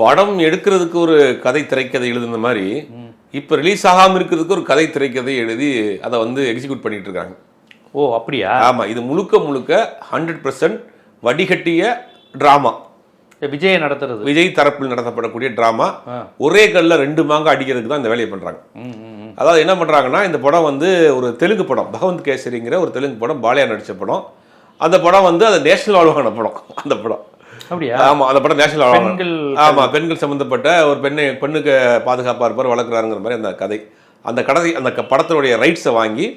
படம் எடுக்கிறதுக்கு ஒரு கதை திரைக்கதை எழுதுன மாதிரி இப்போ ரிலீஸ் ஆகாமல் இருக்கிறதுக்கு ஒரு கதை திரைக்கதை எழுதி அதை வந்து எக்ஸிக்யூட் பண்ணிட்டு இருக்காங்க. ஓ அப்படியா? ஆமாம், இது முழுக்க 100% வடிகட்டிய ட்ராமா. விஜய் தரப்பில் நடத்தப்படக்கூடிய ட்ராமா. ஒரே கல்ல 2 மாங்காய் அடிக்கிறதுக்கு தான் இந்த வேலையை பண்றாங்க. அதாவது என்ன பண்றாங்கன்னா, இந்த படம் வந்து ஒரு தெலுங்கு படம், பகவந்த் கேசரிங்கிற ஒரு தெலுங்கு படம், பாலியா நடிச்ச படம். அந்த படம் வந்து அது நேஷனல் அவார்டான படம். அந்த படம் அப்படியா? ஆமா, அந்த படம் நேஷனல் அவார்டு. ஆமா, பெண்கள் சம்பந்தப்பட்ட ஒரு பெண்ணுக்கு பாதுகாப்பா இருப்பார், வளர்க்குறாருங்கிற மாதிரி அந்த கதை. அந்த படத்தினுடைய ரைட்ஸை வாங்கி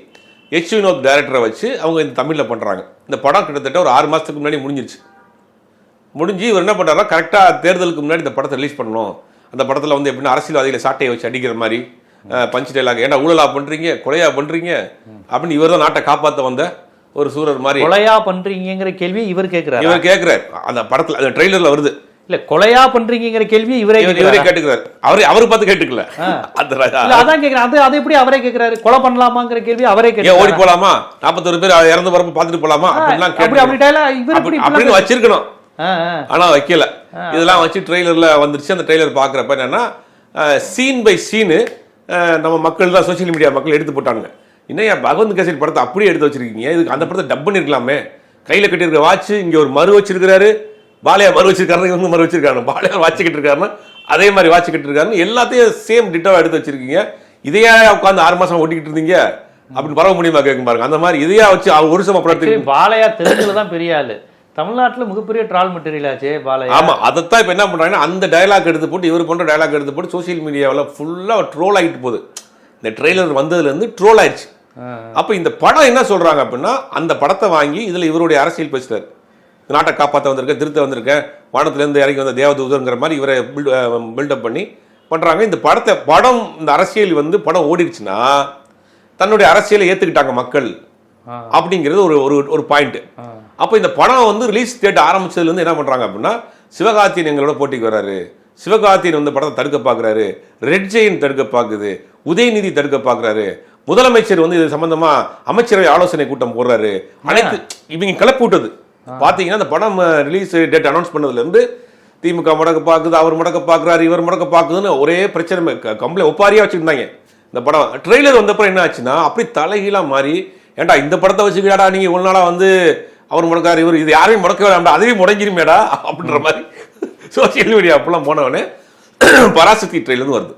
எச் வினோத் டைரக்டரை வச்சு அவங்க இந்த தமிழில் பண்ணுறாங்க. இந்த படம் கிட்டத்தட்ட ஒரு 6 மாதத்துக்கு முன்னாடி முடிஞ்சிருச்சு. முடிஞ்சு இவர் என்ன பண்ணுறாருன்னா, கரெக்டாக தேர்தலுக்கு முன்னாடி இந்த படத்தை ரிலீஸ் பண்ணணும். அந்த படத்தில் வந்து எப்படின்னா அரசியல்வாதிகளை சாட்டையை வச்சு அடிக்கிற மாதிரி பஞ்ச் டைலாக், ஏன்னா ஊழலா பண்ணுறீங்க, கொலையா பண்ணுறீங்க அப்படின்னு இவர் தான் நாட்டை காப்பாற்ற வந்த ஒரு சூரர் மாதிரி. கொலையா பண்ணுறீங்கிற கேள்வி இவர் கேட்குறாரு. அந்த படத்தில் அந்த ட்ரெய்லரில் வருது. இல்ல கொலையா பண்றீங்கிற கேள்வி இவரே கேட்டுக்கிறாரு. அவரு பார்த்து கேட்டுக்கல. அதான் கேக்குறேன். அது எப்படி அவரே கேக்குறாரு? கொலை பண்ணலாமாங்கிற கேள்வி அவரே கேட்க, ஓடி போலாமா, 41 பேர் இறந்து வரப்ப பாத்துட்டு போலாமா அப்படின்னு வச்சிருக்கணும். ஆனா வைக்கல. இதெல்லாம் வச்சு ட்ரெய்லர்ல வந்துருச்சு. அந்த ட்ரெய்லர் பாக்குறப்ப என்னன்னா, சீன் பை சீனு நம்ம மக்கள் தான், சோசியல் மீடியா மக்கள் எடுத்து போட்டானுங்க. இன்னும் பகவந்த் கேசரி படத்தை அப்படியே எடுத்து வச்சிருக்கீங்க, இதுக்கு அந்த படத்தை டப் பண்ணிருக்கலாமே. கையில கட்டியிருக்க வாட்ச் இங்க ஒரு மறு வச்சிருக்கிறாரு, பாலையா மறு வச்சிருக்காரு, இவங்க மறு வச்சிருக்காரு, பாலையா வாட்சிக்கிட்டு இருக்காருன்னா அதே மாதிரி வாட்சிக்கிட்டு இருக்காருன்னு எல்லாத்தையும் சேம் டிட்டாவா எடுத்து வச்சிருக்கீங்க. இதையா உட்காந்து 6 மாசம் ஓட்டிக்கிட்டு இருந்தீங்க அப்படின்னு பரவ முடியுமா கேட்கும் பாருங்க. அந்த மாதிரி இதையா வச்சு ஒரு வருஷம் படத்துக்கு பாலையா தெலுங்குல தான் பெரிய ஆளு, தமிழ்நாட்டில் மிகப்பெரிய ட்ரால் மெட்டீரியல் ஆச்சு பாலையா. ஆமா, அதைத்தான் இப்ப என்ன பண்றாங்கன்னா, அந்த டயலாக் எடுத்து போட்டு இவர் பண்ற டயலாக் எடுத்து போட்டு சோசியல் மீடியாவில் ஃபுல்லா ட்ரோல் ஆகிட்டு போகுது. இந்த ட்ரெய்லர் வந்ததுல இருந்து ட்ரோல் ஆயிடுச்சு. அப்ப இந்த படம் என்ன சொல்றாங்க அப்படின்னா, அந்த படத்தை வாங்கி இதுல இவருடைய அரசியல் பேசுறாரு. நாட்டை காப்பாற்ற வந்திருக்கேன், திருத்த வந்திருக்கேன், வானத்திலேருந்து இறங்கி வந்த தேவதூதங்கிற மாதிரி இவரை பில்டப் பண்ணி பண்ணுறாங்க. இந்த படம் இந்த அரசியல் வந்து படம் ஓடிடுச்சுன்னா தன்னுடைய அரசியலை ஏற்றுக்கிட்டாங்க மக்கள் அப்படிங்கிறது ஒரு பாயிண்ட். அப்போ இந்த படம் வந்து ரிலீஸ் டேட் ஆரம்பிச்சதுலேருந்து என்ன பண்ணுறாங்க அப்படின்னா, சிவகார்த்தியன் எங்களோட போட்டிக்கு வர்றாரு, சிவகார்த்தியன் வந்து படத்தை தடுக்க பார்க்குறாரு, ரெட் ஜெயின் தடுக்க பார்க்குது, உதயநிதி தடுக்க பார்க்குறாரு, முதலமைச்சர் வந்து இது சம்பந்தமா அமைச்சரவை ஆலோசனை கூட்டம் போடுறாரு. அனைத்து இவங்க கிளப்பி விட்டது. பார்த்தீங்கன்னா இந்த படம் ரிலீஸ் டேட் அனௌன்ஸ் பண்ணதுலேருந்து திமுக முடக்க பார்க்குது, அவர் முடக்க பார்க்குறாரு, இவர் முடக்க பார்க்குதுன்னு ஒரே பிரச்சனை கம்ப்ளைண்ட் ஒப்பாரியாக வச்சுருந்தாங்க. இந்த படம் ட்ரெய்லர் வந்தப்பறம் என்ன ஆச்சுன்னா, அப்படி தலைகீழாக மாறி, ஏன்டா இந்த படத்தை வச்சுக்கிட்டாடா நீங்கள் இவ்வளோ நாளாக வந்து அவர் முடக்காரு, இவர் இது யாரையும் முடக்க வேண்டாம், அதுவே முடங்கிருமேடா அப்படின்ற மாதிரி சோசியல் மீடியா அப்பெல்லாம் போனவொடனே பராசக்தி ட்ரெய்லர்னு வருது.